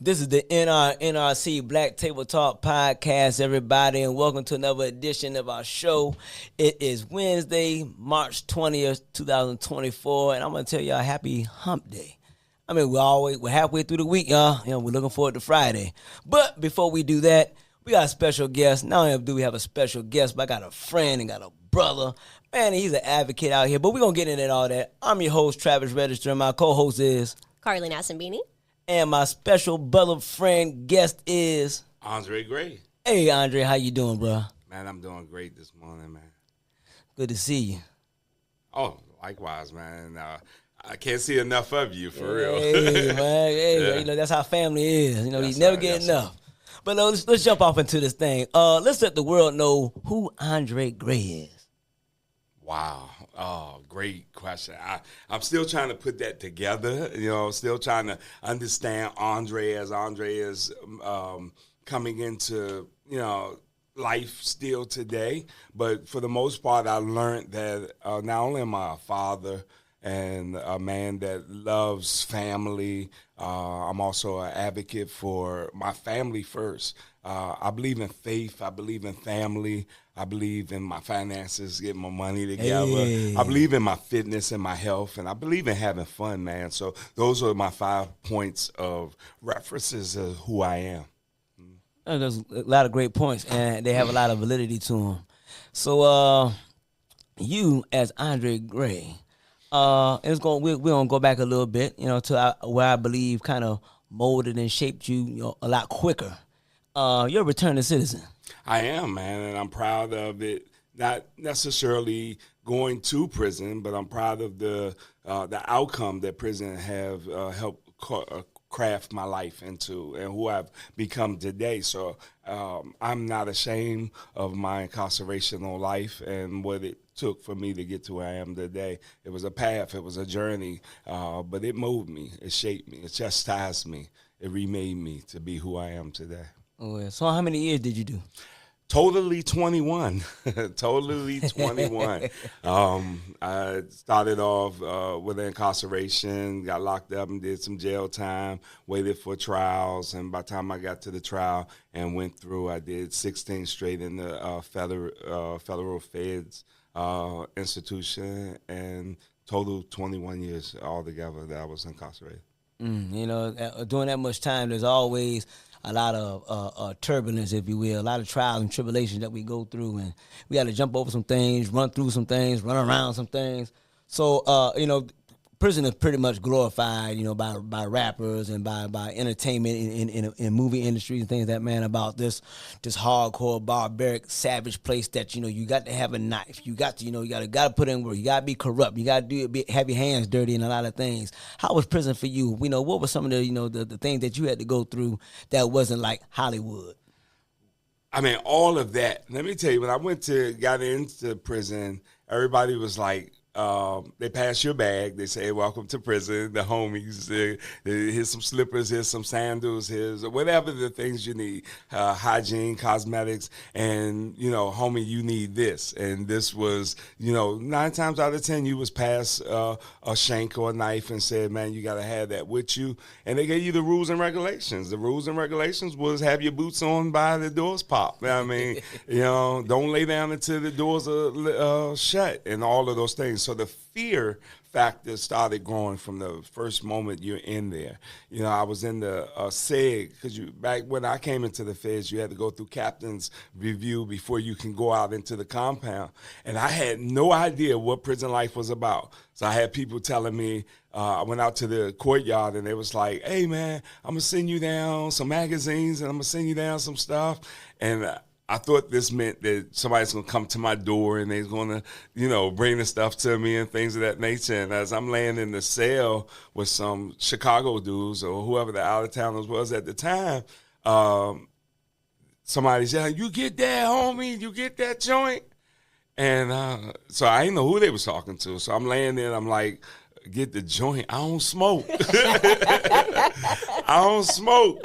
This is the NRC Black Table Talk Podcast, everybody, and welcome to another edition of our show. It is Wednesday, March 20th, 2024, and I'm going to tell y'all happy hump day. I mean, we're halfway through the week, y'all. You know, we're looking forward to Friday. But before we do that, we got a special guest. Not only do we have a special guest, but I got a friend and got a brother. Man, he's an advocate out here, but we're going to get into all that. I'm your host, Travis Register, and my co-host is Carly Nassambini. And my special brother friend guest is Andre Gray. Hey, Andre, how you doing, bro? Man, I'm doing great this morning, man. Good to see you. Oh, likewise, man. I can't see enough of you, for real. Hey, man. Hey, yeah. You know, that's how family is. You know, you never get enough. But let's jump off into this thing. Let's let the world know who Andre Gray is. Wow. Oh, great question. I'm still trying to put that together, still trying to understand Andre as Andre is coming into, life still today. But for the most part, I learned that not only am I a father and a man that loves family, I'm also an advocate for my family first. I believe in faith. I believe in family. I believe in my finances, getting my money together. Hey. I believe in my fitness and my health, and I believe in having fun, man. So those are my 5 points of references of who I am. There's a lot of great points, and they have a lot of validity to them. So you, as Andre Gray, we're gonna go back a little bit, to where I believe kind of molded and shaped you, a lot quicker. You're a returning citizen. I am, man, and I'm proud of it. Not necessarily going to prison, but I'm proud of the outcome that prison have helped craft my life into and who I've become today. So I'm not ashamed of my incarcerational life and what it took for me to get to where I am today. It was a path, it was a journey, but it moved me, it shaped me, it chastised me, it remade me to be who I am today. Oh, yeah. So how many years did you do? Totally 21. Totally 21. I started off with incarceration, got locked up and did some jail time, waited for trials, and by the time I got to the trial and went through, I did 16 straight in the federal feds institution, and total 21 years altogether that I was incarcerated. During that much time, there's always a lot of turbulence, if you will, a lot of trials and tribulations that we go through, and we got to jump over some things, run through some things, run around some things. So, prison is pretty much glorified, by rappers and by entertainment in movie industries and things like that, man, about this hardcore, barbaric, savage place that, you got to have a knife. You got to, you got to put in work. You got to be corrupt. You got to have your hands dirty in a lot of things. How was prison for you? What were some of the, the things that you had to go through that wasn't like Hollywood? I mean, all of that. Let me tell you, when I got into prison, everybody was like, they pass your bag. They say, "Welcome to prison." The homies, here's some slippers, here's some sandals, here's whatever the things you need, hygiene, cosmetics, and homie, you need this. And this was, 9 times out of 10, you was passed a shank or a knife and said, "Man, you got to have that with you." And they gave you the rules and regulations. The rules and regulations was have your boots on by the doors pop. I mean, don't lay down until the doors are shut, and all of those things. So the fear factor started growing from the first moment you're in there. I was in the SEG, because back when I came into the feds, you had to go through captain's review before you can go out into the compound. And I had no idea what prison life was about. So I had people telling me, I went out to the courtyard and they was like, "Hey man, I'm gonna send you down some magazines and I'm gonna send you down some stuff." And I thought this meant that somebody's going to come to my door and they're going to, bring the stuff to me and things of that nature. And as I'm laying in the cell with some Chicago dudes or whoever the out-of-towners was at the time, somebody's yelling, "You get that, homie? You get that joint?" And so I didn't know who they was talking to. So I'm laying there and I'm like, "Get the joint. I don't smoke." I don't smoke,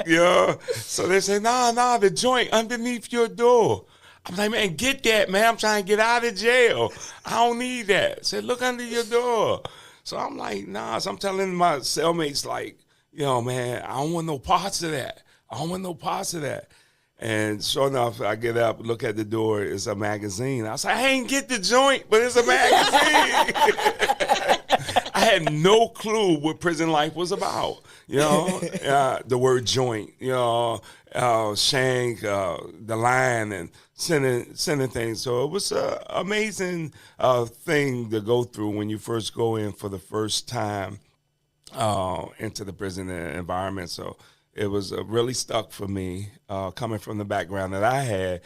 So they say, nah, the joint underneath your door. I'm like, "Man, get that, man. I'm trying to get out of jail. I don't need that." Say, "Look under your door." So I'm like, nah. So I'm telling my cellmates, like, Man, I don't want no parts of that. I don't want no parts of that. And sure enough, I get up, look at the door, it's a magazine. I was like, I ain't get the joint, but it's a magazine. I had no clue what prison life was about. The word joint, shank, the line, and sending things. So it was an amazing thing to go through when you first go in for the first time into the prison environment. So it was really stuck for me, coming from the background that I had.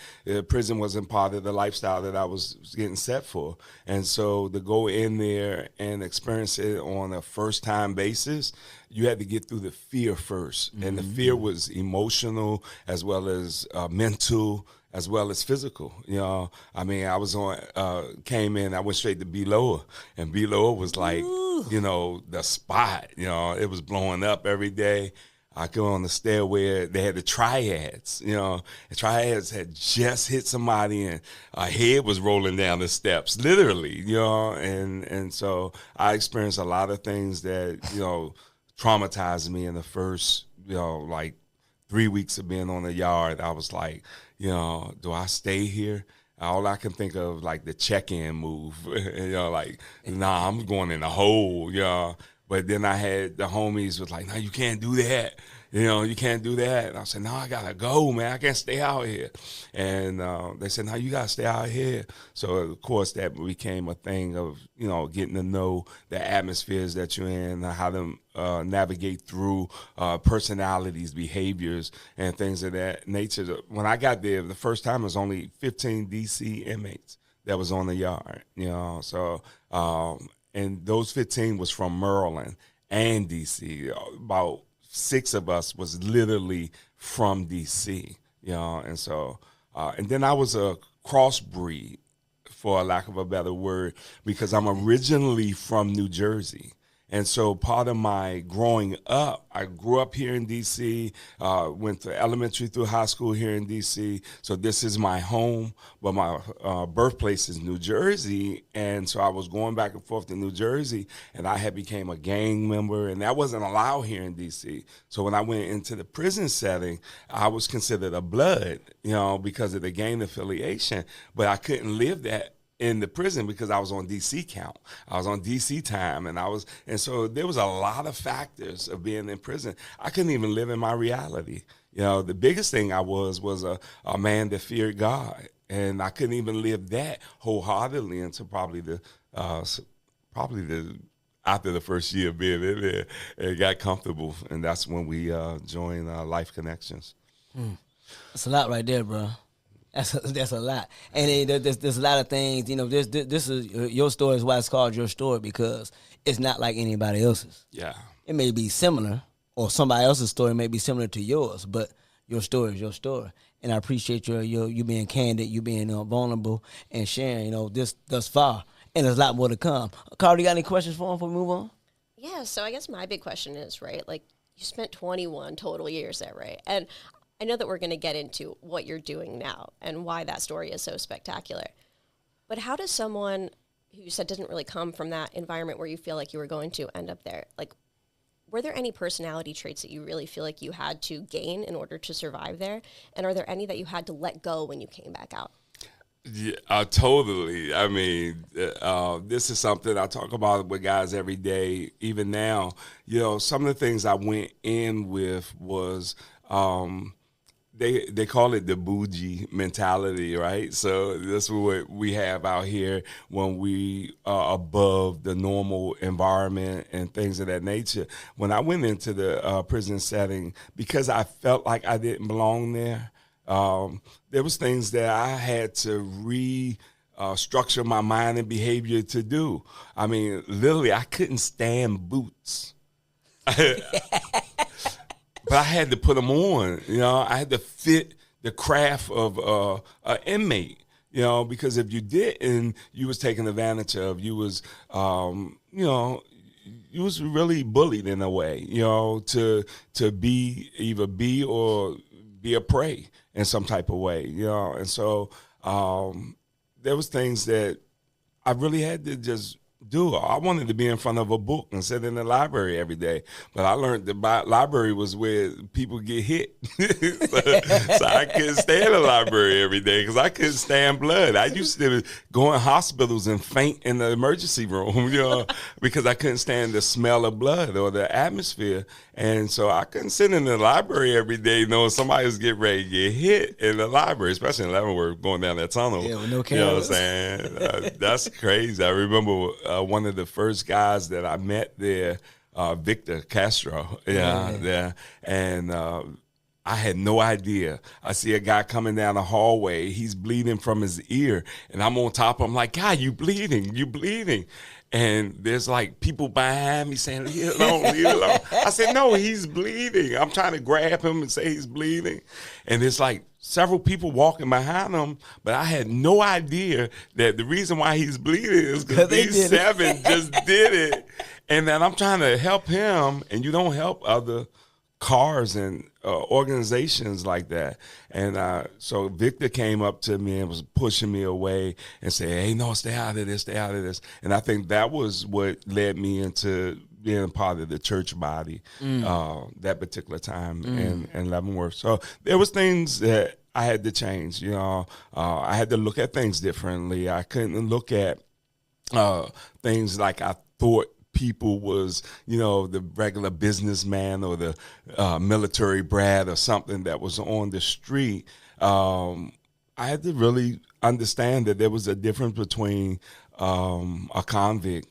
Prison wasn't part of the lifestyle that I was getting set for. And so to go in there and experience it on a first-time basis, you had to get through the fear first. And the fear was emotional as well as mental, as well as physical. I was came in, I went straight to Beloa, and Beloa was like, the spot. It was blowing up every day. I go on the stairway, they had the triads, the triads had just hit somebody and a head was rolling down the steps, literally, and so I experienced a lot of things that, traumatized me in the first, like 3 weeks of being on the yard. I was like, do I stay here? All I can think of, like, the check-in move, nah, I'm going in the hole, But then I had the homies was like, no, you can't do that. You can't do that. And I said, no, I got to go, man. I can't stay out here. And they said, no, you got to stay out here. So, of course, that became a thing of, getting to know the atmospheres that you're in, how to navigate through personalities, behaviors, and things of that nature. When I got there, the first time, it was only 15 D.C. inmates that was on the yard, So, and those 15 was from Maryland and D.C. About 6 of us was literally from D.C., and so, and then I was a crossbreed, for a lack of a better word, because I'm originally from New Jersey. And so part of my growing up, I grew up here in D.C., went to elementary through high school here in D.C., so this is my home, but my birthplace is New Jersey, and so I was going back and forth to New Jersey, and I had became a gang member, and that wasn't allowed here in D.C. So when I went into the prison setting, I was considered a blood, because of the gang affiliation, but I couldn't live that in the prison because I was on DC count. I was on DC time, and so there was a lot of factors of being in prison. I couldn't even live in my reality. The biggest thing I was a man that feared God, and I couldn't even live that wholeheartedly until probably the after the first year of being in there, and got comfortable, and that's when we joined Life Connections. That's a lot right there, bro. That's a lot, and there's a lot of things. This is your story is why it's called your story, because it's not like anybody else's. Yeah, it may be similar, or somebody else's story may be similar to yours, but your story is your story. And I appreciate you being candid, you being vulnerable, and sharing. This thus far, and there's a lot more to come. Carl, you got any questions for him before we move on? Yeah. So I guess my big question is, right, like, you spent 21 total years there, right? And I know that we're going to get into what you're doing now and why that story is so spectacular. But how does someone who you said doesn't really come from that environment where you feel like you were going to end up there, like, were there any personality traits that you really feel like you had to gain in order to survive there? And are there any that you had to let go when you came back out? Yeah, totally. I mean, this is something I talk about with guys every day, even now. Some of the things I went in with was they call it the bougie mentality, right? So that's what we have out here when we are above the normal environment and things of that nature. When I went into the prison setting, because I felt like I didn't belong there, there was things that I had to structure my mind and behavior to do. I mean, literally, I couldn't stand boots. But I had to put them on, I had to fit the craft of an inmate, because if you didn't, you was taken advantage of. You was, you was really bullied in a way, to either be or be a prey in some type of way, And so there was things that I really had to just do. I wanted to be in front of a book and sit in the library every day. But I learned the library was where people get hit. so I couldn't stay in the library every day because I couldn't stand blood. I used to go in hospitals and faint in the emergency room, because I couldn't stand the smell of blood or the atmosphere. And so I couldn't sit in the library every day knowing somebody was getting ready to get hit in the library, especially in Leavenworth, going down that tunnel. Yeah, with no You know what I'm cameras. saying? That's crazy. I remember one of the first guys that I met there, Victor Castro. Yeah. And I had no idea. I see a guy coming down the hallway. He's bleeding from his ear. And I'm on top of him like, God, you bleeding. You bleeding. And there's like people behind me saying, leave it alone, leave it alone. I said, no, he's bleeding. I'm trying to grab him and say he's bleeding. And it's like several people walking behind him, but I had no idea that the reason why he's bleeding is because these seven just did it. And then I'm trying to help him, and you don't help other cars and organizations like that. And so Victor came up to me and was pushing me away and said, hey, no, stay out of this, stay out of this. And I think that was what led me into being part of the church body that particular time in Leavenworth. So there was things that I had to change. I had to look at things differently. I couldn't look at things like I thought people was, the regular businessman or the military brat or something that was on the street. I had to really understand that there was a difference between a convict,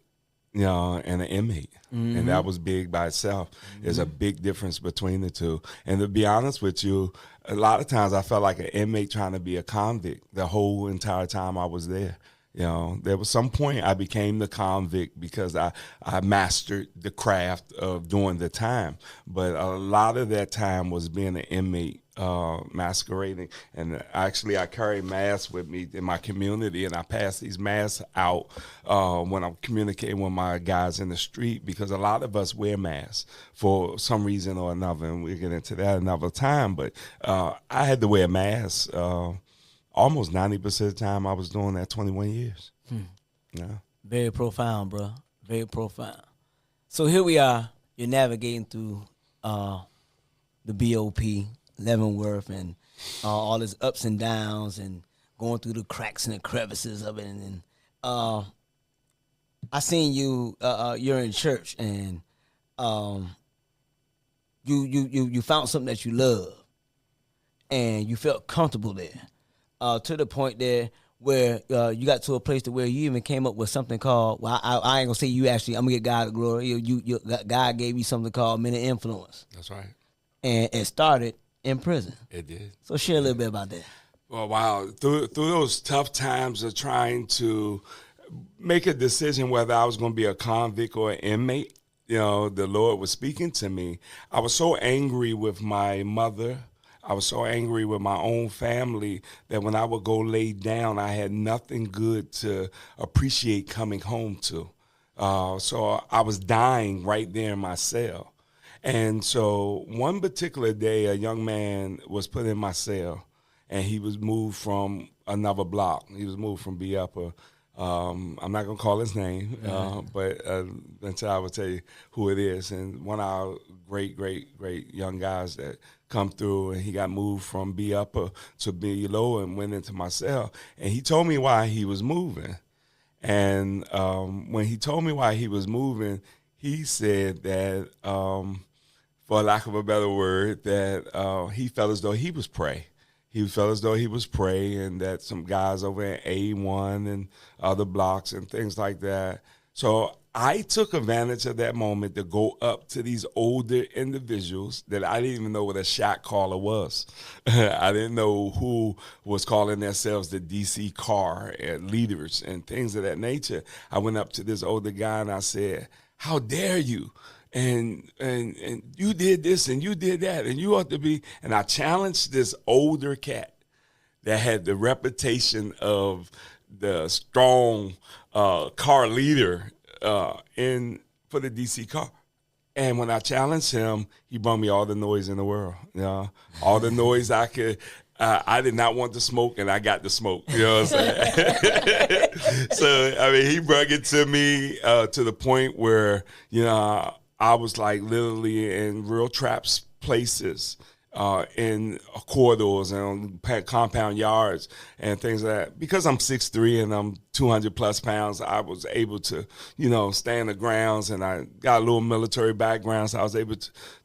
and an inmate. Mm-hmm. And that was big by itself. Mm-hmm. There's a big difference between the two. And to be honest with you, a lot of times I felt like an inmate trying to be a convict the whole entire time I was there. There was some point I became the convict because I mastered the craft of doing the time. But a lot of that time was being an inmate, masquerading. And actually, I carry masks with me in my community, and I pass these masks out when I'm communicating with my guys in the street, because a lot of us wear masks for some reason or another, and we'll get into that another time. But I had to wear a mask. Almost 90% of the time I was doing that 21 years. Yeah. Very profound, bro. Very profound. So here we are. You're navigating through the BOP, Leavenworth, and all its ups and downs, and going through the cracks and the crevices of it. And I seen you. You're in church, and you found something that you love, and you felt comfortable there. To the point there where you got to a place to where you even came up with something called, well, I ain't gonna say you actually, I'm gonna get God the glory. God gave you something called Men of Influence. That's right. And it started in prison. It did. So share a little bit about that. Well, wow. Through those tough times of trying to make a decision whether I was going to be a convict or an inmate, the Lord was speaking to me. I was so angry with my mother. I was so angry with my own family that when I would go lay down, I had nothing good to appreciate coming home to. So I was dying right there in my cell. And so one particular day, a young man was put in my cell, and he was moved from another block. He was moved from B Upper. I'm not going to call his name, but until I will tell you who it is. And one of our great, great, great young guys that come through, and he got moved from B Upper to B Lower and went into my cell. And he told me why he was moving. And when he told me why he was moving, he said that, for lack of a better word, that he felt as though he was prey. He felt as though he was prey, and that some guys over at A1 and other blocks and things like that. So I took advantage of that moment to go up to these older individuals that I didn't even know what a shot caller was. I didn't know who was calling themselves the DC car and leaders and things of that nature. I went up to this older guy and I said, "How dare you? And you did this and you did that and you ought to be." And I challenged this older cat that had the reputation of the strong car leader for the DC car. And when I challenged him, he brought me all the noise in the world. All the noise I could I did not want to smoke, and I got to smoke. You know what I'm saying? So, I mean, he brought it to me to the point where, you know, I was like literally in real traps places, in corridors and on compound yards and things like that. Because I'm 6'3" and I'm 200 plus pounds, I was able to, you know, stand the grounds, and I got a little military background, so I was able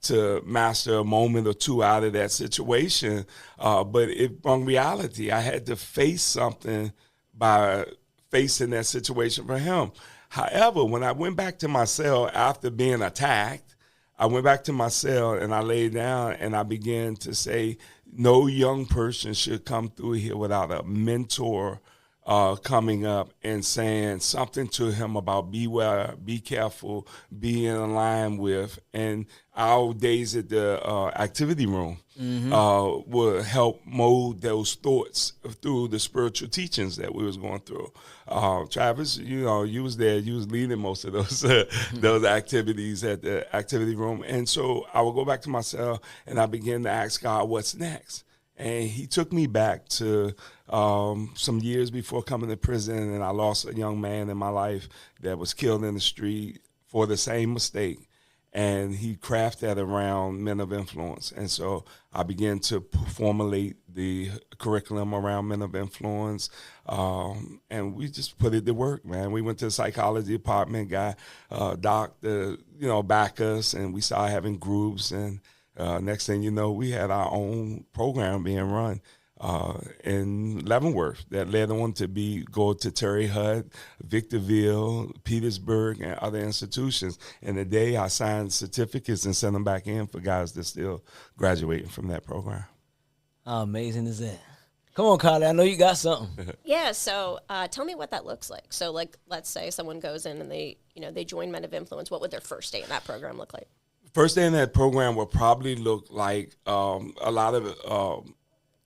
to master a moment or two out of that situation. But it brought reality. I had to face something by facing that situation for him. However, when I went back to my cell after being attacked, I went back to my cell and I laid down and I began to say, no young person should come through here without a mentor coming up and saying something to him about beware, be careful, be in line with. And our days at the activity room will help mold those thoughts through the spiritual teachings that we was going through. Travis, you know, you was there, you was leading most of those those activities at the activity room. And so I would go back to my cell and I began to ask God, what's next? And he took me back to some years before coming to prison, and I lost a young man in my life that was killed in the street for the same mistake. And he crafted that around men of influence. And so I began to formulate the curriculum around men of influence. And we just put it to work, man. We went to the psychology department, got Doc to, you know, back us, and we started having groups. And next thing you know, we had our own program being run in Leavenworth that led on to go to Terre Haute, Victorville, Petersburg, and other institutions. And today I signed certificates and sent them back in for guys that still graduating from that program. How amazing is that? Come on, Carly, I know you got something. Yeah, so tell me what that looks like. So, like, let's say someone goes in and they join Men of Influence. What would their first day in that program look like? First day in that program will probably look like a lot of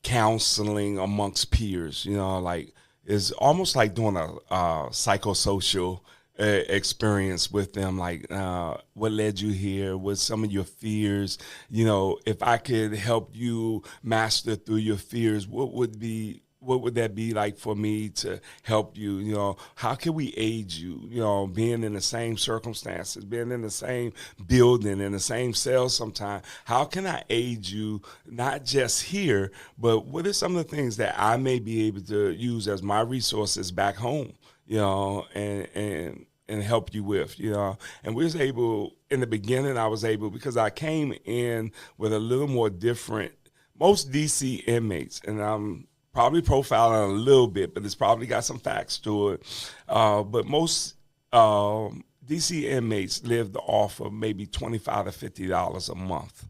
counseling amongst peers. You know, like it's almost like doing a psychosocial experience with them. Like, what led you here? What's some of your fears? You know, if I could help you master through your fears, what would that be like for me to help you? You know, how can we aid you? You know, being in the same circumstances, being in the same building, in the same cell sometime. How can I aid you, not just here, but what are some of the things that I may be able to use as my resources back home, you know, and help you with, you know? And we was able, in the beginning, I was able, because I came in with a little more different, most DC inmates, and I'm probably profiling a little bit, but it's probably got some facts to it. But most DC inmates lived off of maybe $25 to $50 a month.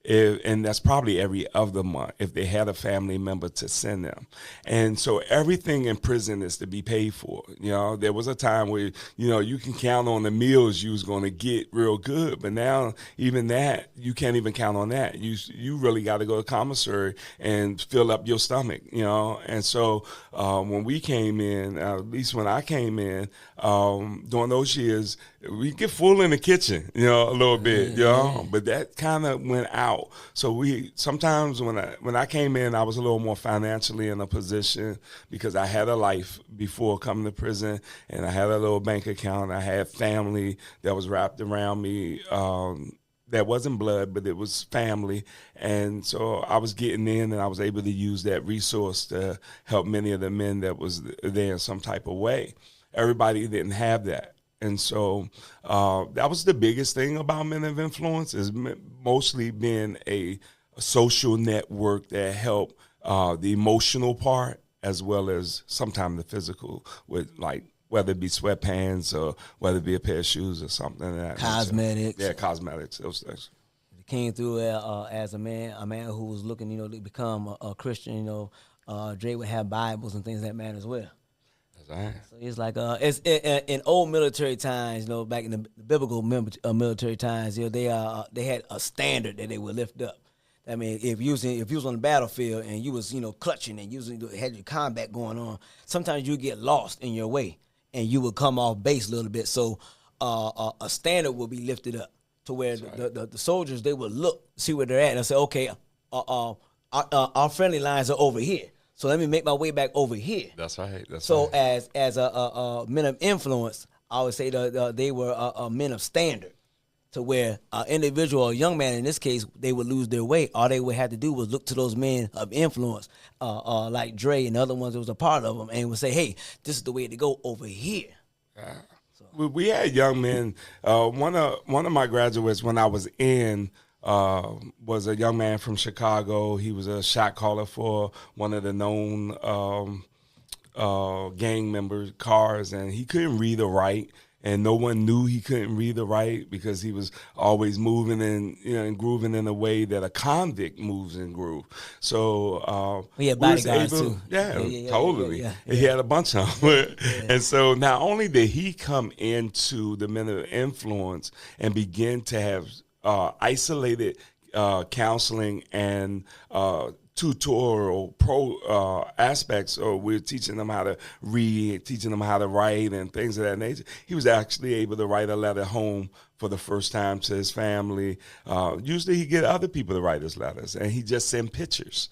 And that's probably every other month if they had a family member to send them. And so everything in prison is to be paid for. You know, there was a time where, you know, you can count on the meals you was going to get real good, but now even that, you can't even count on that. You really got to go to commissary and fill up your stomach, you know. And so when we came in, at least when I came in, during those years, we get full in the kitchen, you know, a little bit, you know, but that kind of went out. So we sometimes when I came in, I was a little more financially in a position because I had a life before coming to prison, and I had a little bank account. I had family that was wrapped around me. That wasn't blood, but it was family. And so I was getting in, and I was able to use that resource to help many of the men that was there in some type of way. Everybody didn't have that. And so that was the biggest thing about Men of Influence, is mostly being a social network that helped the emotional part as well as sometimes the physical, with like whether it be sweatpants or whether it be a pair of shoes or something like that. Cosmetics. Yeah, cosmetics, those things. Came through as a man who was looking, you know, to become a Christian. You know, Dre would have Bibles and things like that as well. Right. So it's like in old military times, you know, back in the biblical military times, you know, they had a standard that they would lift up. I mean, if you was on the battlefield and you was, you know, clutching and had your combat going on, sometimes you get lost in your way and you would come off base a little bit. So a standard will be lifted up to where the soldiers, they would look, see where they're at, and say, okay, our friendly lines are over here. So let me make my way back over here. That's right. So as a men of influence, I would say they were men of standard, to where an individual, or a young man in this case, they would lose their way. All they would have to do was look to those men of influence, like Dre and the other ones that was a part of them, and would say, hey, this is the way to go over here. We had young men. One of my graduates when I was in was a young man from Chicago. He was a shot caller for one of the known gang members' cars, and he couldn't read or write. And no one knew he couldn't read or write because he was always moving and grooving in a way that a convict moves and groove. So he had bodyguards too. Yeah, totally. Yeah. He had a bunch of them. And so not only did he come into the men of influence and begin to have isolated counseling and tutorial aspects, or we're teaching them how to read, teaching them how to write and things of that nature. He was actually able to write a letter home for the first time to his family. Usually he get other people to write his letters, and he just send pictures.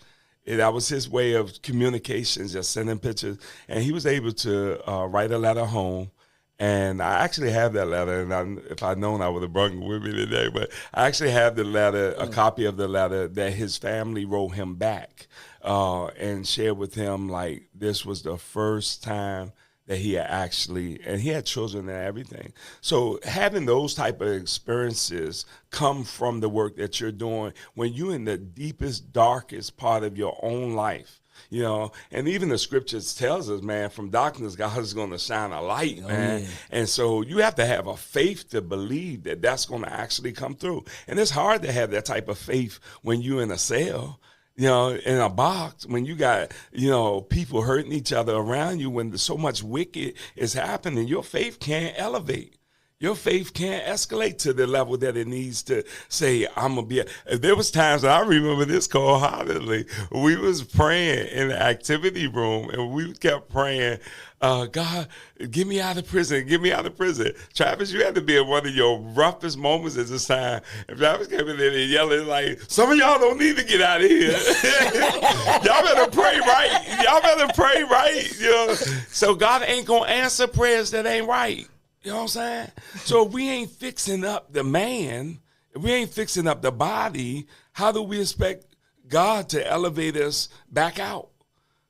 That was his way of communication, just sending pictures. And he was able to write a letter home. And I actually have that letter, and if I'd known, I would have brought it with me today. But I actually have the letter, a copy of the letter that his family wrote him back and shared with him, like, this was the first time that he had actually, and he had children and everything. So having those type of experiences come from the work that you're doing when you're in the deepest, darkest part of your own life. You know, and even the scriptures tells us, man, from darkness, God is going to shine a light, man. Yeah. And so you have to have a faith to believe that that's going to actually come through. And it's hard to have that type of faith when you're in a cell, you know, in a box, when you got, you know, people hurting each other around you, when so much wicked is happening, your faith can't elevate. Your faith can't escalate to the level that it needs to say, I'm going to be. There was times, I remember this wholeheartedly, we was praying in the activity room, and we kept praying, God, get me out of prison, get me out of prison. Travis, you had to be in one of your roughest moments at this time. If Travis came in there and yelling like, some of y'all don't need to get out of here. Y'all better pray right. Y'all better pray right. You know? So God ain't going to answer prayers that ain't right. You know what I'm saying? So if we ain't fixing up the man, if we ain't fixing up the body, how do we expect God to elevate us back out?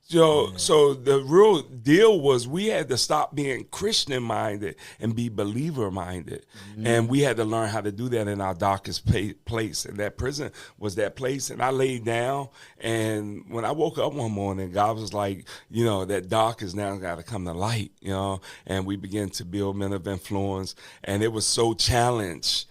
So the real deal was we had to stop being Christian-minded and be believer-minded. Mm-hmm. And we had to learn how to do that in our darkest place. And that prison was that place. And I laid down, and when I woke up one morning, God was like, you know, that dark is now got to come to light, you know. And we began to build men of influence. And it was so challenged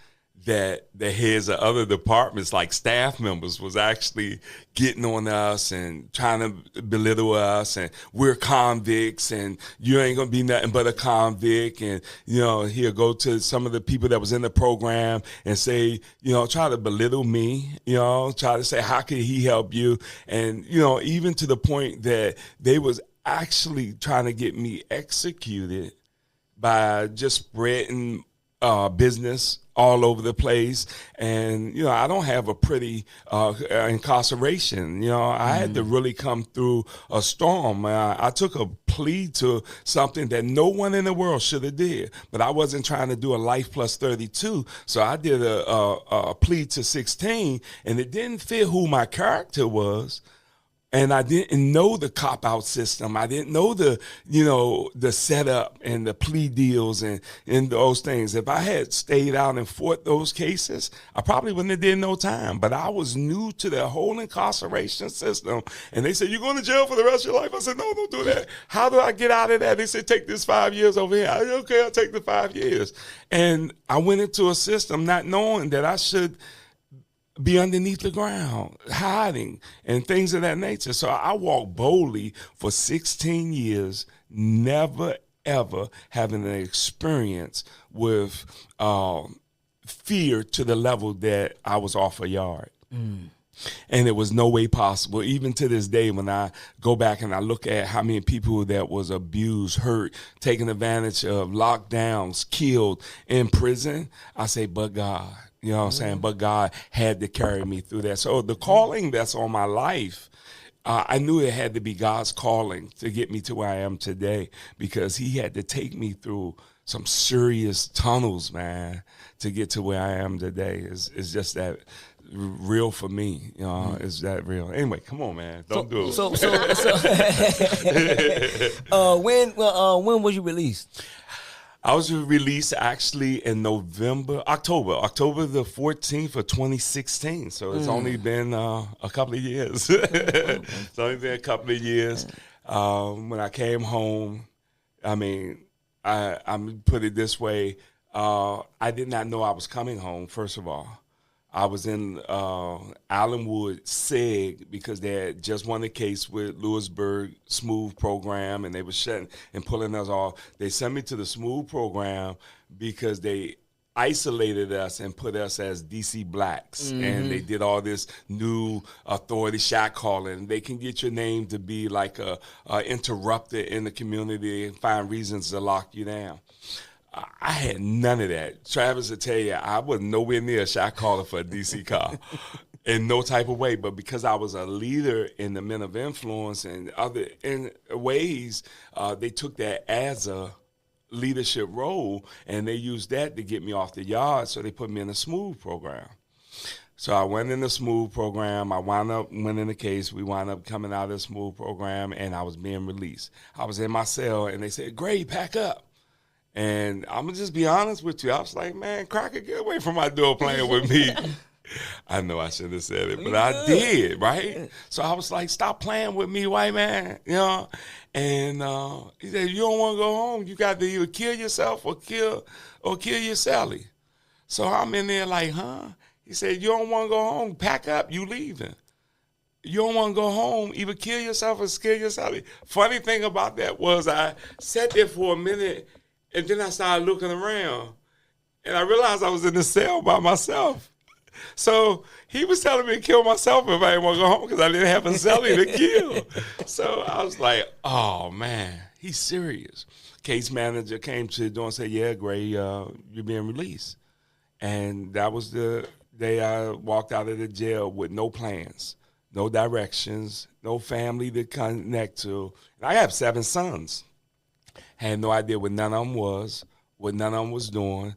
that the heads of other departments, like staff members, was actually getting on us and trying to belittle us, and we're convicts, and you ain't gonna be nothing but a convict. And, you know, he'll go to some of the people that was in the program and say, you know, try to belittle me, you know, try to say, how could he help you? And, you know, even to the point that they was actually trying to get me executed by just spreading business all over the place. And, you know, I don't have a pretty incarceration. You know, I had to really come through a storm. I took a plea to something that no one in the world should have did, but I wasn't trying to do a life plus 32. So I did a plea to 16, and it didn't fit who my character was. And I didn't know the cop-out system. I didn't know the setup and the plea deals and those things. If I had stayed out and fought those cases, I probably wouldn't have did no time. But I was new to the whole incarceration system. And they said, you're going to jail for the rest of your life? I said, no, don't do that. How do I get out of that? They said, take this 5 years over here. I said, okay, I'll take the 5 years. And I went into a system not knowing that I should be underneath the ground, hiding, and things of that nature. So I walked boldly for 16 years, never, ever having an experience with fear to the level that I was off a yard. And And it was no way possible. Even to this day, when I go back and I look at how many people that was abused, hurt, taken advantage of, lockdowns, killed in prison, I say, but God. You know what I'm saying? But God had to carry me through that. So the calling that's on my life, I knew it had to be God's calling to get me to where I am today, because he had to take me through some serious tunnels, man, to get to where I am today. It's just that real for me, you know. It's that real. Anyway, come on, man, don't do it. When was you released? I was released actually in October the 14th of 2016. So it's only been a couple of years. It's only been a couple of years. When I came home, I mean, I'm put it this way. I did not know I was coming home, first of all. I was in Allenwood, SEG, because they had just won the case with Lewisburg Smooth program, and they were shutting and pulling us off. They sent me to the Smooth program because they isolated us and put us as DC blacks. And they did all this new authority shot calling. They can get your name to be like a interrupter in the community and find reasons to lock you down. I had none of that. Travis will tell you, I was nowhere near a shot caller for a DC car in no type of way. But because I was a leader in the Men of Influence and other in ways, they took that as a leadership role, and they used that to get me off the yard. So they put me in a Smooth program. So I went in the Smooth program. I wound up winning the case. We wound up coming out of the Smooth program, and I was being released. I was in my cell, and they said, "Gray, pack up." And I'm going to just be honest with you. I was like, man, Crocker, get away from my door playing with me. I know I shouldn't have said it, but I did, right? So I was like, stop playing with me, white man, you know? And he said, you don't want to go home. You got to either kill yourself or kill your Sally. So I'm in there like, huh? He said, you don't want to go home. Pack up. You leaving. You don't want to go home. Either kill yourself or kill your Sally. Funny thing about that was I sat there for a minute, and then I started looking around, and I realized I was in the cell by myself. So he was telling me to kill myself if I didn't want to go home because I didn't have a cellie to kill. So I was like, oh, man, he's serious. Case manager came to the door and said, yeah, Gray, you're being released. And that was the day I walked out of the jail with no plans, no directions, no family to connect to. And I have 7 sons. Had no idea what none of them was, what none of them was doing.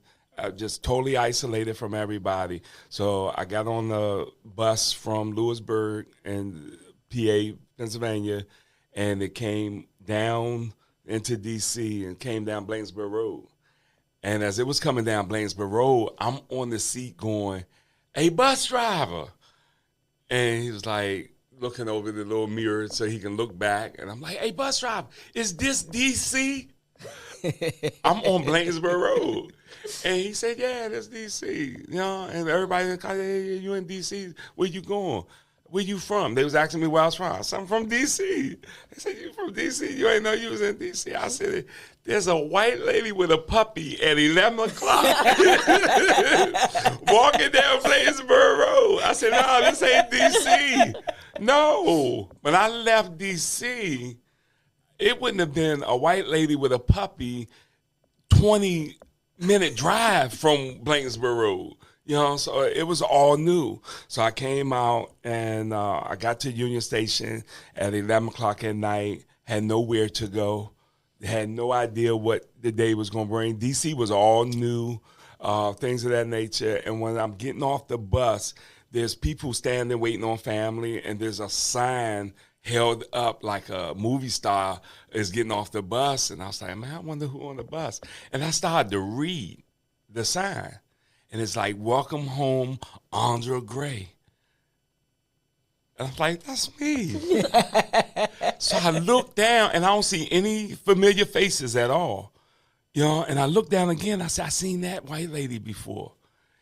Just totally isolated from everybody. So I got on the bus from Lewisburg and PA, Pennsylvania, and it came down into D.C. and came down Bladensburg Road. And as it was coming down Bladensburg Road, I'm on the seat going, hey, bus driver. And he was like, looking over the little mirror so he can look back. And I'm like, hey, bus driver, is this D.C.? I'm on Bladensburg Road. And he said, yeah, that's D.C. You know, and everybody in the car, hey, you in D.C., where you going? Where you from? They was asking me where I was from. I said, I'm from D.C. They said, you from D.C.? You ain't know you was in D.C. I said, there's a white lady with a puppy at 11 o'clock walking down Bladensburg Road. I said, no, this ain't D.C. No. When I left D.C., it wouldn't have been a white lady with a puppy 20-minute drive from Bladensburg Road. You know, so it was all new. So I came out and I got to Union Station at 11 o'clock at night, had nowhere to go, had no idea what the day was going to bring. D.C. was all new, things of that nature. And when I'm getting off the bus, there's people standing waiting on family, and there's a sign held up like a movie star is getting off the bus. And I was like, man, I wonder who on the bus. And I started to read the sign. And it's like, welcome home, Andra Gray. And I'm like, that's me. So I look down, and I don't see any familiar faces at all. You know, and I look down again. I said, I seen that white lady before.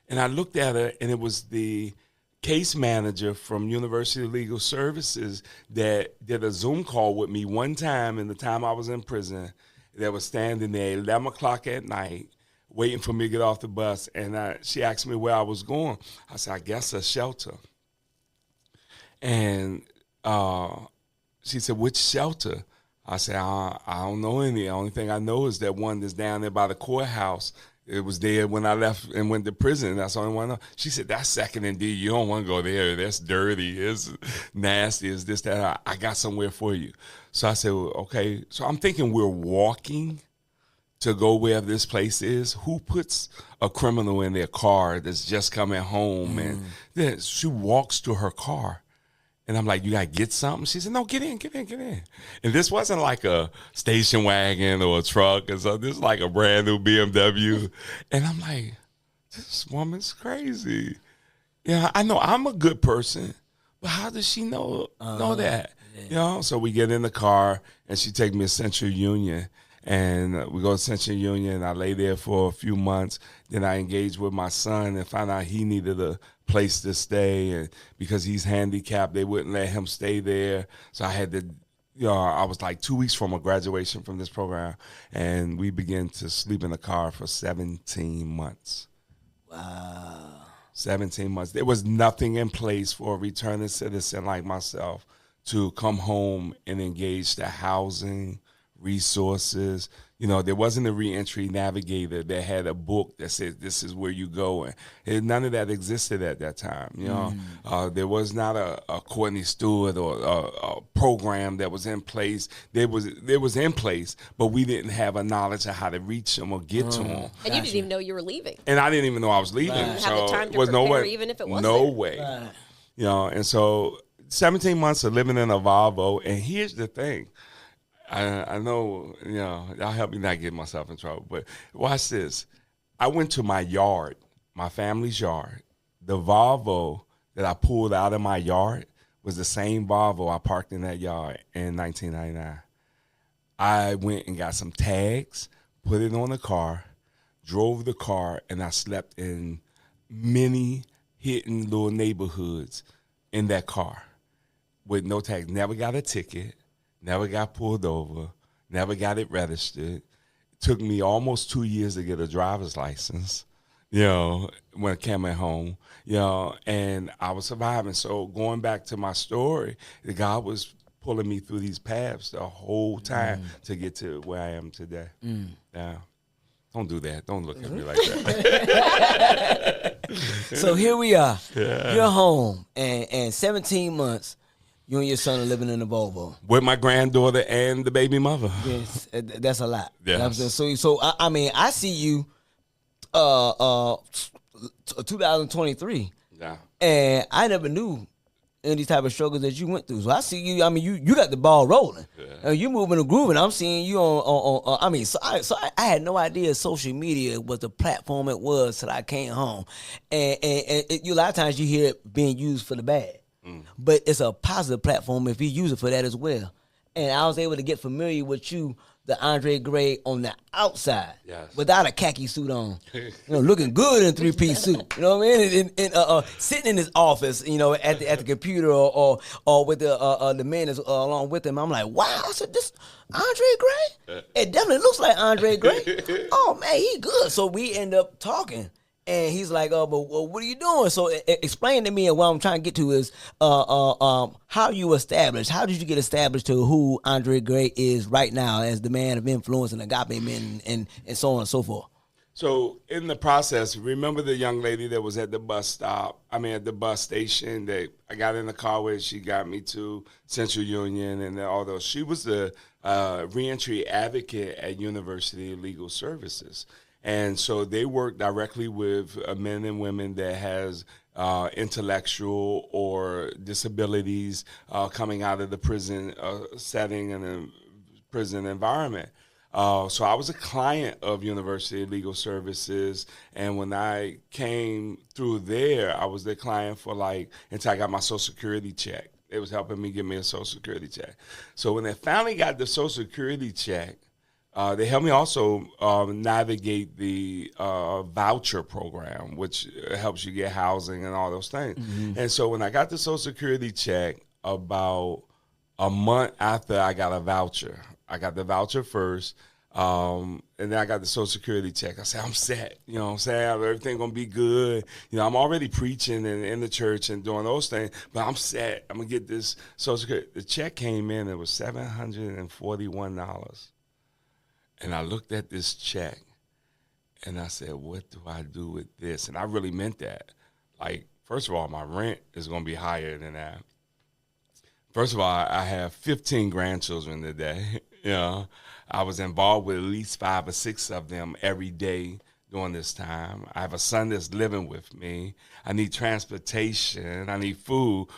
And I looked at her, and it was the case manager from University of Legal Services that did a Zoom call with me one time in the time I was in prison, that was standing there at 11 o'clock at night, waiting for me to get off the bus. And she asked me where I was going. I said, I guess a shelter. And she said, which shelter? I said, I don't know any. The only thing I know is that one that's down there by the courthouse. It was there when I left and went to prison. That's the only one I know. She said, that's second and D. You don't want to go there. That's dirty. It's nasty. It's this, that. I got somewhere for you. So I said, well, okay. So I'm thinking we're walking to go where this place is. Who puts a criminal in their car that's just coming home? And then she walks to her car. And I'm like, you got to get something? She said, no, get in. And this wasn't like a station wagon or a truck or something. This is like a brand new BMW. And I'm like, this woman's crazy. Yeah, I know I'm a good person, but how does she know that? Yeah. You know, so we get in the car and she takes me to Central Union. And we go to Central Union. I lay there for a few months. Then I engaged with my son and found out he needed a place to stay. And because he's handicapped, they wouldn't let him stay there. So I had to, I was like 2 weeks from a graduation from this program. And we began to sleep in the car for 17 months. Wow. 17 months. There was nothing in place for a returning citizen like myself to come home and engage the housing, resources. There wasn't a reentry navigator that had a book that said this is where you go, and none of that existed at that time. There was not a Courtney Stewart or a program that was in place. There was in place, but we didn't have a knowledge of how to reach them or get to them. And you didn't even know you were leaving. And I didn't even know I was leaving. You didn't have the time to was prepare, no way, even if it was no there. way. Right. And so 17 months of living in a Volvo, and here's the thing. I know, y'all help me not get myself in trouble, but watch this. I went to my yard, my family's yard. The Volvo that I pulled out of my yard was the same Volvo I parked in that yard in 1999. I went and got some tags, put it on the car, drove the car, and I slept in many hidden little neighborhoods in that car with no tags. Never got a ticket. Never got pulled over, never got it registered. It took me almost 2 years to get a driver's license, when I came at home, and I was surviving. So going back to my story, God was pulling me through these paths the whole time to get to where I am today. Yeah. Don't do that. Don't look at me like that. So here we are. Yeah. You're home, and 17 months, you and your son are living in a Volvo with my granddaughter and the baby mother. Yes, that's a lot. Yeah. So I mean, I see you, 2023. Yeah. And I never knew any type of struggles that you went through. So I see you. I mean, you got the ball rolling. Yeah. You moving and grooving. I'm seeing you on I mean, I had no idea social media was the platform it was till I came home. And a lot of times you hear it being used for the bad. But it's a positive platform if you use it for that as well. And I was able to get familiar with you, the Andre Gray, on the outside, without a khaki suit on, looking good in a 3-piece suit. You know what I mean? And sitting in his office, at the computer or with the men that's along with him. I'm like, wow! I said, this Andre Gray? It definitely looks like Andre Gray. Oh man, he good. So we end up talking. And he's like, but what are you doing? So explain to me, and what I'm trying to get to is how you established. How did you get established to who Andre Gray is right now as the man of influence and agape men and so on and so forth? So in the process, remember the young lady that was at the bus station that I got in the car with? She got me to Central Union and all those. She was the reentry advocate at University of Legal Services. And so they work directly with men and women that has intellectual or disabilities coming out of the prison setting and the prison environment. So I was a client of University of Legal Services, and when I came through there, I was their client for until I got my Social Security check. It was helping me get me a Social Security check. So when I finally got the Social Security check, they helped me also navigate the voucher program, which helps you get housing and all those things. Mm-hmm. And so when I got the Social Security check, about a month after I got a voucher, I got the voucher first. And then I got the Social Security check. I said, I'm set. You know what I'm saying? Everything going to be good. You know, I'm already preaching and in the church and doing those things, but I'm set. I'm going to get this Social Security. The check came in. It was $741. And I looked at this check, and I said, what do I do with this? And I really meant that. Like, first of all, my rent is going to be higher than that. First of all, I have 15 grandchildren today. You know, I was involved with at least 5 or 6 of them every day during this time. I have a son that's living with me. I need transportation. I need food.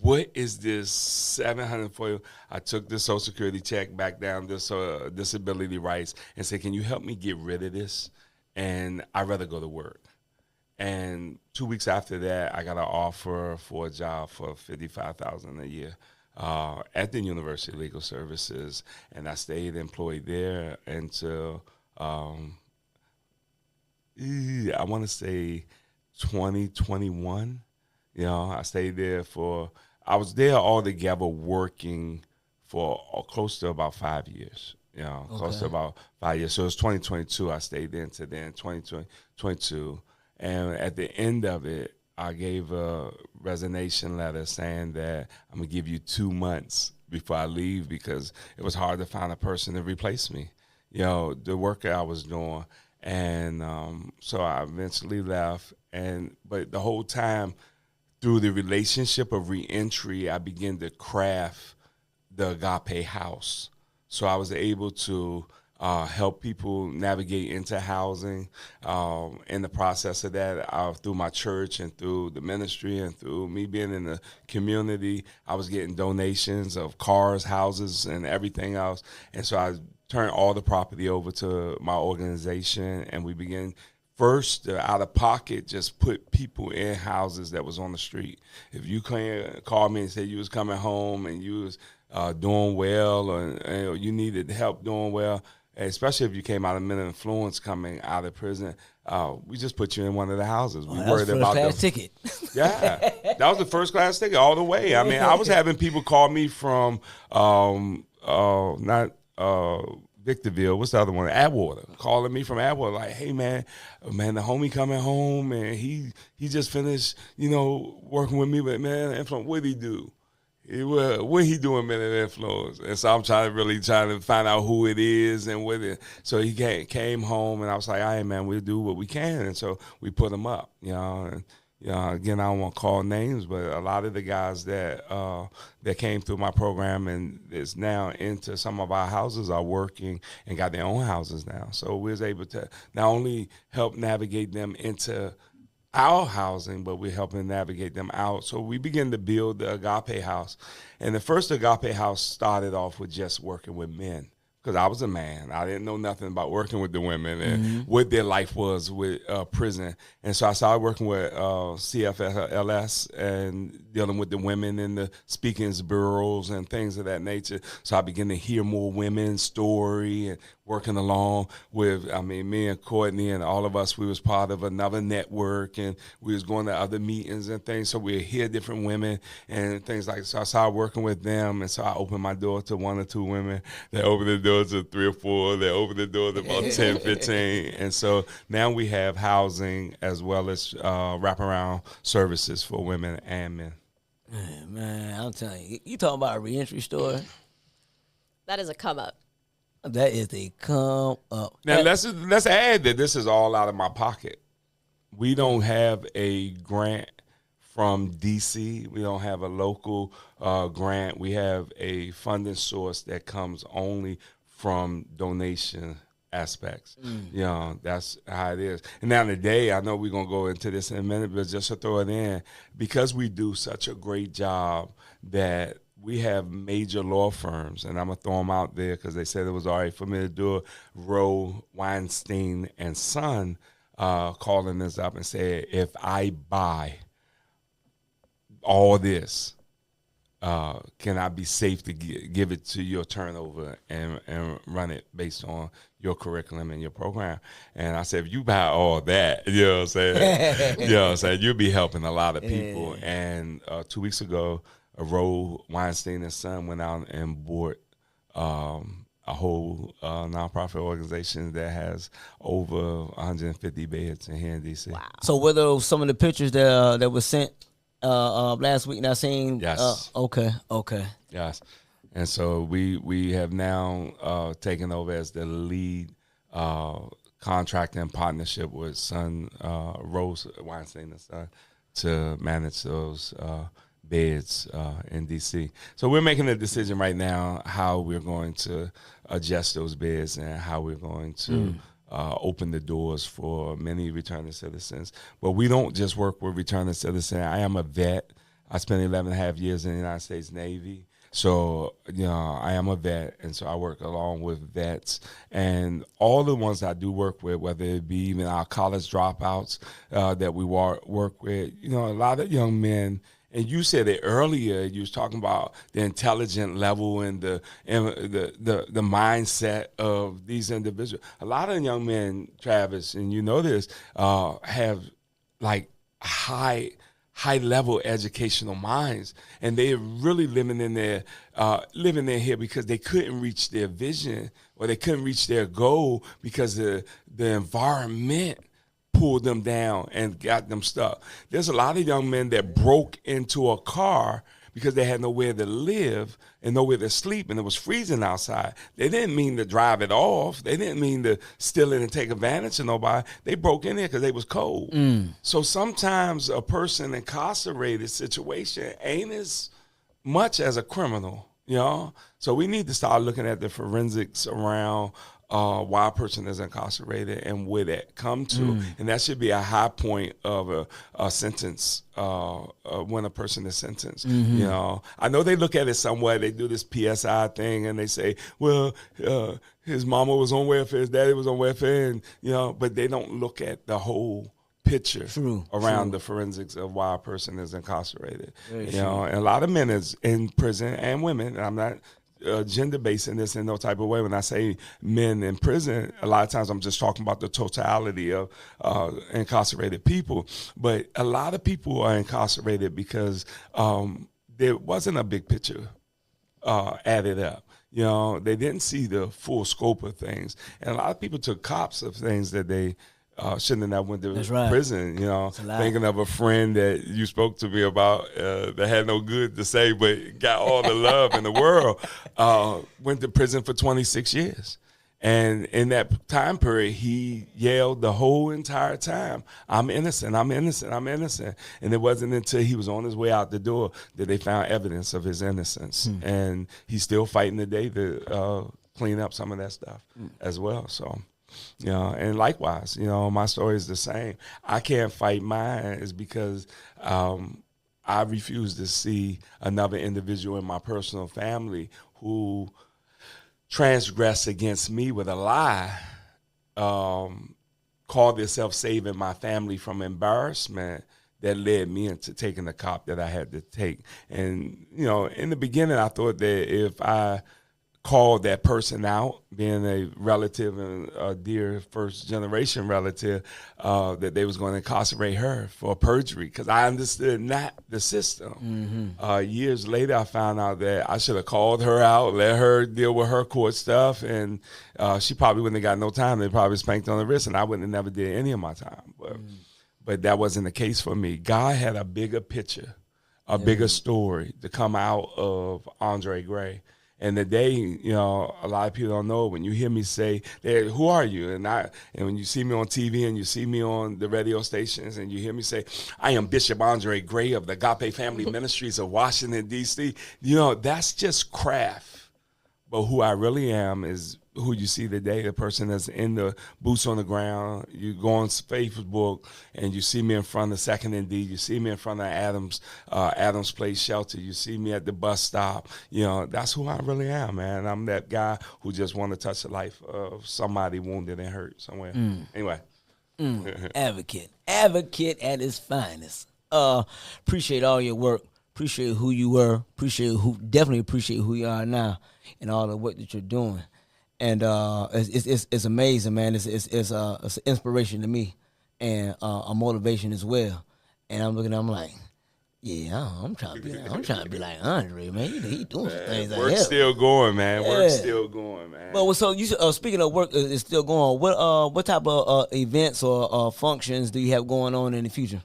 What is this 740? I took the Social Security check back down, this disability rights, and said, can you help me get rid of this? And I'd rather go to work. And 2 weeks after that, I got an offer for a job for $55,000 a year. At the University of Legal Services, and I stayed employed there until I want to say 2021. You know, I stayed there I was there altogether working for close to about 5 years. You know, close to about 5 years. So it was 2022. I stayed there until then, 2022. And at the end of it, I gave a resignation letter saying that I'm going to give you 2 months before I leave because it was hard to find a person to replace me, you know, the work that I was doing. And so I eventually left. But the whole time, through the relationship of Reentry, I began to craft the Agape House. So I was able to help people navigate into housing. In the process of that, through my church and through the ministry and through me being in the community, I was getting donations of cars, houses, and everything else. And so I turned all the property over to my organization, and we began first, out of pocket, just put people in houses that was on the street. If you called me and said you was coming home and you was doing well or you needed help doing well, especially if you came out of mental influence coming out of prison, we just put you in one of the houses. We worried about the first class ticket. Yeah, that was the first class ticket all the way. I mean, I was having people call me from not Victorville. What's the other one? Atwater. Calling me from Atwater, like, hey man, the homie coming home and he just finished, you know, working with me. But man, influence, what'd he do? What he doing men of influence? And so I'm trying to find out who it is and what it. So he came home and I was like, all right, man, we'll do what we can. And so we put him up, you know. And, you know, again, I don't want to call names, but a lot of the guys that came through my program and is now into some of our houses are working and got their own houses now. So we was able to not only help navigate them into our housing, but we're helping navigate them out. So we began to build the Agape House. And the first Agape House started off with just working with men. Because I was a man. I didn't know nothing about working with the women and what their life was with prison. And so I started working with CFLS and dealing with the women in the speaking's bureaus and things of that nature. So I began to hear more women's story and working along with, me and Courtney and all of us, we was part of another network and we was going to other meetings and things. So we hear different women and things like that. So I started working with them. And so I opened my door to 1 or 2 women. They opened the door to 3 or 4. They opened the door to about 10, 15. And so now we have housing as well as wraparound services for women and men. Man, I'm telling you, you talking about a reentry story? That is a come up. That is a come up. Now let's add that this is all out of my pocket. We don't have a grant from DC. We don't have a local grant. We have a funding source that comes only from donation aspects. You know, that's how it is. And now today, I know we're going to go into this in a minute, but just to throw it in, because we do such a great job that we have major law firms, and I'm going to throw them out there because they said it was all right for me to do it. Rowe, Weinstein, and Son calling us up and saying, if I buy all this, can I be safe to give it to your turnover and run it based on your curriculum and your program? And I said, if you buy all that, you know what I'm saying? You know what I'm saying? You'll be helping a lot of people. Yeah. And 2 weeks ago, Rowe, Weinstein, and Son went out and bought a whole nonprofit organization that has over 150 beds in here in DC. Wow. So were those some of the pictures that were sent last week? And I seen. Yes. Okay. Yes. And so we have now taken over as the lead contractor in partnership with Son Rose Weinstein and Son to manage those beds in DC. So we're making a decision right now how we're going to adjust those beds and how we're going to open the doors for many returning citizens. But we don't just work with returning citizens. I am a vet. I spent 11 and a half years in the United States Navy. So, I am a vet, and so I work along with vets. And all the ones I do work with, whether it be even our college dropouts that we work with, a lot of young men. And you said it earlier. You was talking about the intelligent level and the mindset of these individuals. A lot of young men, Travis, and you know this, have like high level educational minds, and they're really living in here because they couldn't reach their vision or they couldn't reach their goal because the environment pulled them down and got them stuck. There's a lot of young men that broke into a car because they had nowhere to live and nowhere to sleep, and it was freezing outside. They didn't mean to drive it off. They didn't mean to steal it and take advantage of nobody. They broke in there because they was cold. So sometimes a person incarcerated situation ain't as much as a criminal, So we need to start looking at the forensics around why a person is incarcerated and where that come to. And that should be a high point of a sentence when a person is sentenced. I know they look at it somewhat. They do this PSI thing and they say, well, his mama was on welfare, his daddy was on welfare, and but they don't look at the whole picture around the forensics of why a person is incarcerated. And a lot of men is in prison and women. And I'm not gender based in this in no type of way. When I say men in prison, a lot of times I'm just talking about the totality of incarcerated people. But a lot of people are incarcerated because there wasn't a big picture added up. They didn't see the full scope of things. And a lot of people took cops of things that they shouldn't have went to prison, thinking of a friend that you spoke to me about that had no good to say but got all the love in the world, went to prison for 26 years. And in that time period, he yelled the whole entire time, I'm innocent, I'm innocent, I'm innocent. And it wasn't until he was on his way out the door that they found evidence of his innocence. And he's still fighting today to clean up some of that stuff as well, so. And likewise, my story is the same. I can't fight mine is because I refuse to see another individual in my personal family who transgressed against me with a lie, called themselves saving my family from embarrassment that led me into taking the cop that I had to take. And, in the beginning, I thought that if I called that person out, being a relative and a dear first generation relative, that they was going to incarcerate her for perjury because I understood not the system. Years later, I found out that I should have called her out, let her deal with her court stuff, and she probably wouldn't have got no time. They probably spanked on the wrist, and I wouldn't have never did any of my time. But that wasn't the case for me. God had a bigger picture, a bigger story to come out of Andre Gray. And today, a lot of people don't know. When you hear me say, "Who are you?" and when you see me on TV and you see me on the radio stations and you hear me say, "I am Bishop Andre Gray of the Agape Family Ministries of Washington D.C." That's just craft. But who I really am is who you see today, the person that's in the boots on the ground. You go on Facebook and you see me in front of Second and D. You see me in front of Adams Place Shelter. You see me at the bus stop. That's who I really am, man. I'm that guy who just want to touch the life of somebody wounded and hurt somewhere. Anyway. Advocate at his finest. Appreciate all your work. Appreciate who you were. Definitely appreciate who you are now and all the work that you're doing. And it's amazing, man. It's an inspiration to me and a motivation as well. And I'm like, Yeah, I'm trying to be like Andre, man. He doing some things out Work's here. still going, man. Yeah. Work's still going, man. Well, so you speaking of work is still going. What type of events or functions do you have going on in the future?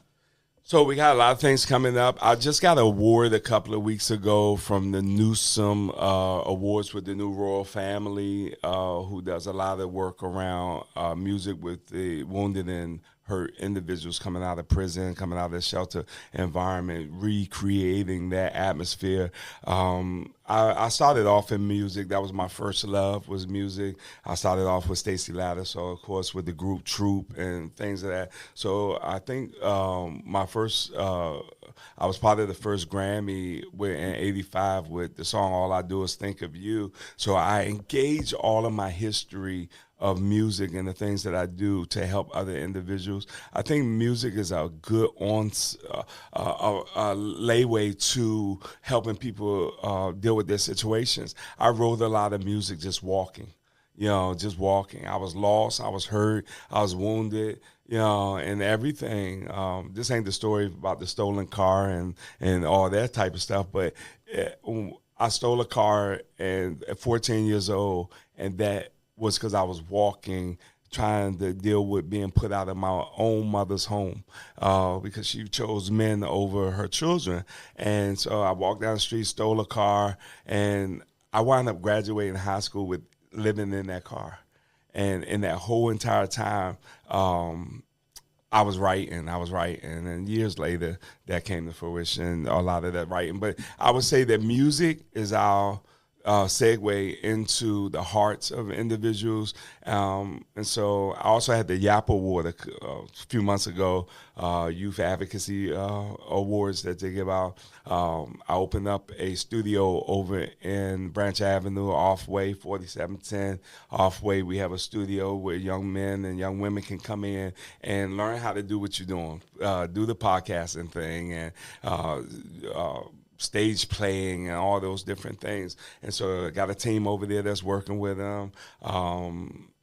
So we got a lot of things coming up. I just got an award a couple of weeks ago from the Newsom Awards with the New Royal Family, who does a lot of work around music with the wounded and hurt individuals coming out of prison, coming out of the shelter environment, recreating that atmosphere. I started off in music. That was my first love, was music. I started off with Stacey Latter, so of course with the group Troop and things of that. So I think my first, I was part of the first Grammy in '85 with the song All I Do Is Think of You. So I engage all of my history of music and the things that I do to help other individuals. I think music is a good layway to helping people deal with their situations. I wrote a lot of music just walking. Just walking. I was lost. I was hurt. I was wounded. And everything. This ain't the story about the stolen car and all that type of stuff. But I stole a car at 14 years old, and that was because I was walking, trying to deal with being put out of my own mother's home because she chose men over her children. And so I walked down the street, stole a car, and I wound up graduating high school with living in that car. And in that whole entire time, I was writing, and years later, that came to fruition, a lot of that writing. But I would say that music is our segue into the hearts of individuals. And so I also had the YAP Award a few months ago, Youth Advocacy Awards that they give out. I opened up a studio over in Branch Avenue, Offway, 4710 Offway. We have a studio where young men and young women can come in and learn how to do what you're doing, do the podcasting thing, and stage playing and all those different things. And so I got a team over there that's working with them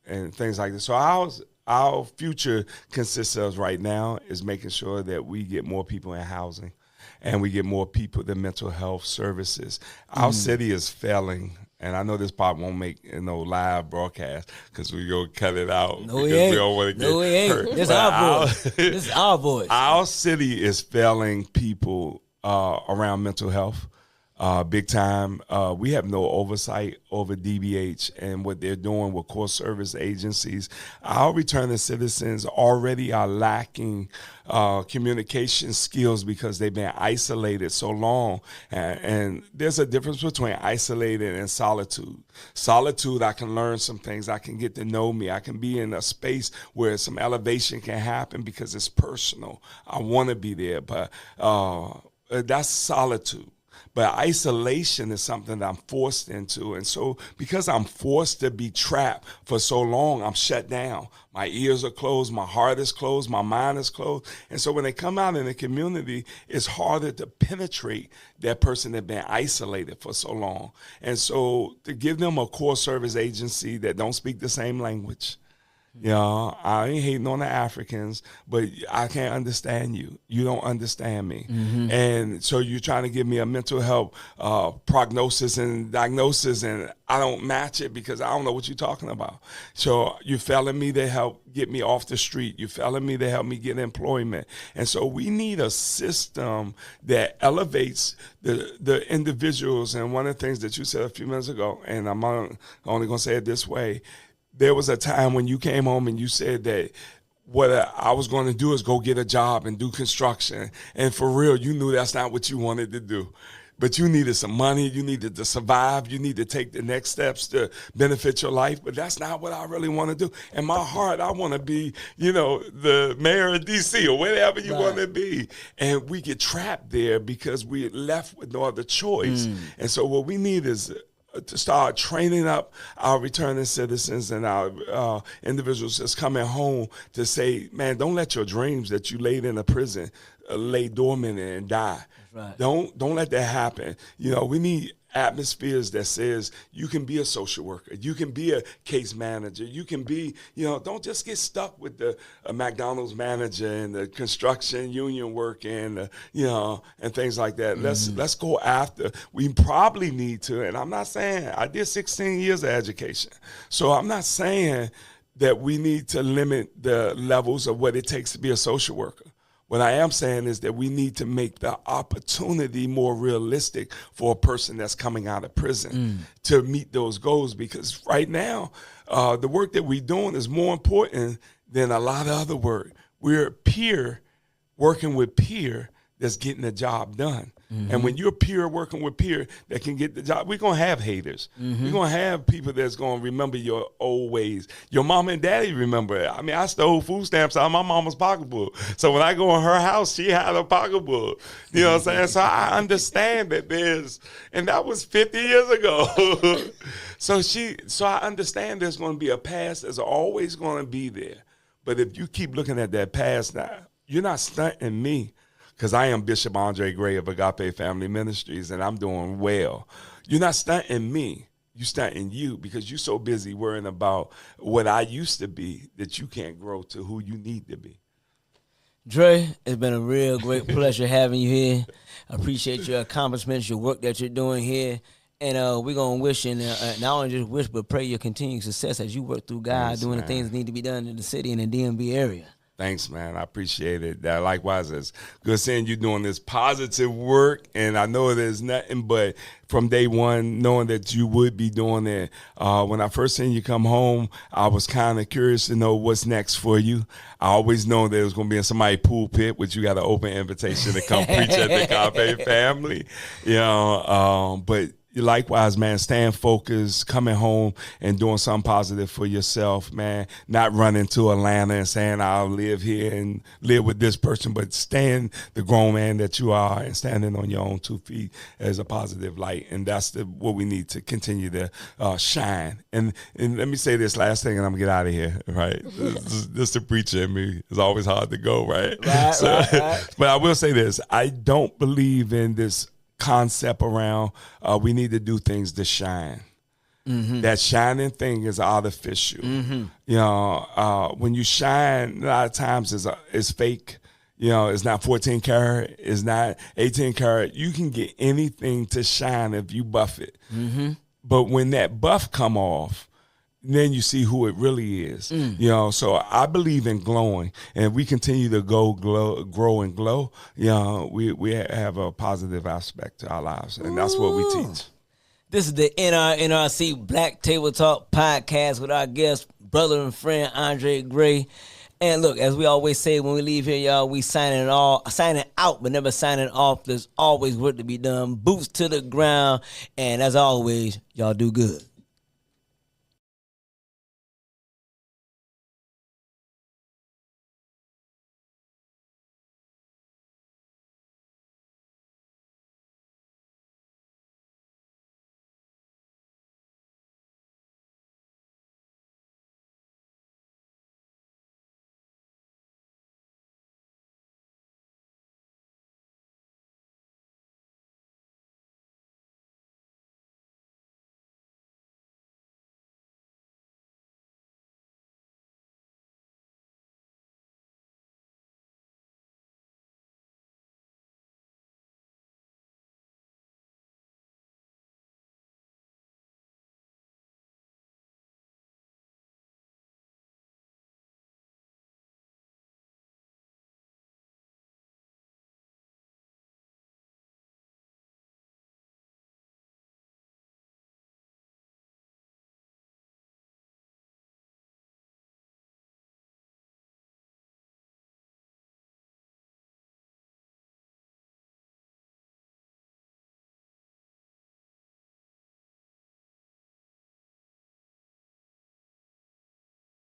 and things like this. So our future consists of right now is making sure that we get more people in housing and we get more people the mental health services. Our city is failing. And I know this part won't make live broadcast because we go cut it out. No, it ain't. We don't want to get No, it ain't. hurt. This our voice. This is our voice. Our city is failing people around mental health, big time. We have no oversight over DBH and what they're doing with core service agencies. Our returning citizens already are lacking communication skills because they've been isolated so long. And there's a difference between isolated and solitude. Solitude, I can learn some things. I can get to know me. I can be in a space where some elevation can happen because it's personal. I want to be there, but that's solitude. But isolation is something that I'm forced into. And so because I'm forced to be trapped for so long, I'm shut down. My ears are closed. My heart is closed. My mind is closed. And so when they come out in the community, it's harder to penetrate that person that's been isolated for so long. And so to give them a core service agency that don't speak the same language, I ain't hating on the Africans, but I can't understand you. You don't understand me. Mm-hmm. And so you're trying to give me a mental health prognosis and diagnosis, and I don't match it because I don't know what you're talking about. So you're failing me to help get me off the street. You're failing me to help me get employment. And so we need a system that elevates the individuals. And one of the things that you said a few minutes ago, and I'm only going to say it this way, there was a time when you came home and you said that what I was going to do is go get a job and do construction. And for real, you knew that's not what you wanted to do. But you needed some money. You needed to survive. You need to take the next steps to benefit your life. But that's not what I really want to do. In my heart, I want to be, the mayor of D.C. or whatever you want to be. And we get trapped there because we're left with no other choice. And so what we need is to start training up our returning citizens and our individuals that's coming home to say, man, don't let your dreams that you laid in a prison lay dormant and die. Right. Don't let that happen. We need atmospheres that says you can be a social worker, you can be a case manager, you can be, don't just get stuck with the McDonald's manager and the construction union work and and things like that. Let's go after. We probably need to, and I'm not saying I did 16 years of education, so I'm not saying that we need to limit the levels of what it takes to be a social worker. What I am saying is that we need to make the opportunity more realistic for a person that's coming out of prison to meet those goals, because right now, the work that we're doing is more important than a lot of other work. We're working with peer that's getting the job done. And when you're peer working with peer that can get the job, we're going to have haters. We're going to have people that's going to remember your old ways. Your mama and daddy remember it. I mean, I stole food stamps out of my mama's pocketbook. So when I go in her house, she had a pocketbook. You know what I'm saying? So I understand that and that was 50 years ago. So I understand there's going to be a past that's always going to be there. But if you keep looking at that past now, you're not stunting me. Because I am Bishop Andre Gray of Agape Family Ministries, and I'm doing well. You're not stunting me. You're stunting you, because you're so busy worrying about what I used to be that you can't grow to who you need to be. Dre, it's been a real great pleasure having you here. I appreciate your accomplishments, your work that you're doing here. And we're going to wish, and not only just wish, but pray your continued success as you work through God, doing the things that need to be done in the city and the DMV area. Thanks, man. I appreciate it. Likewise, it's good seeing you doing this positive work. And I know there's nothing but from day one, knowing that you would be doing it. When I first seen you come home, I was kind of curious to know what's next for you. I always know that it was going to be in somebody's pulpit, which you got an open invitation to come preach at the Agape family. But likewise, man, staying focused, coming home and doing something positive for yourself, man. Not running to Atlanta and saying I'll live here and live with this person, but staying the grown man that you are and standing on your own 2 feet as a positive light. And that's what we need to continue to shine. And let me say this last thing, and I'm going to get out of here, right? This the preacher in me. It's always hard to go, right? Right. But I will say this. I don't believe in this concept around we need to do things to shine. That shining thing is artificial. When you shine, a lot of times it's fake. It's not 14 karat, it's not 18 karat. You can get anything to shine if you buff it. But when that buff come off, then you see who it really is. So I believe in glowing, and if we continue to grow and glow, we have a positive aspect to our lives, and that's what we teach. This is the NRC Black Table Talk podcast with our guest, brother and friend Andre Gray. And look, as we always say when we leave here, y'all, we signing out, but never signing off. There's always work to be done. Boots to the ground, and as always, y'all do good.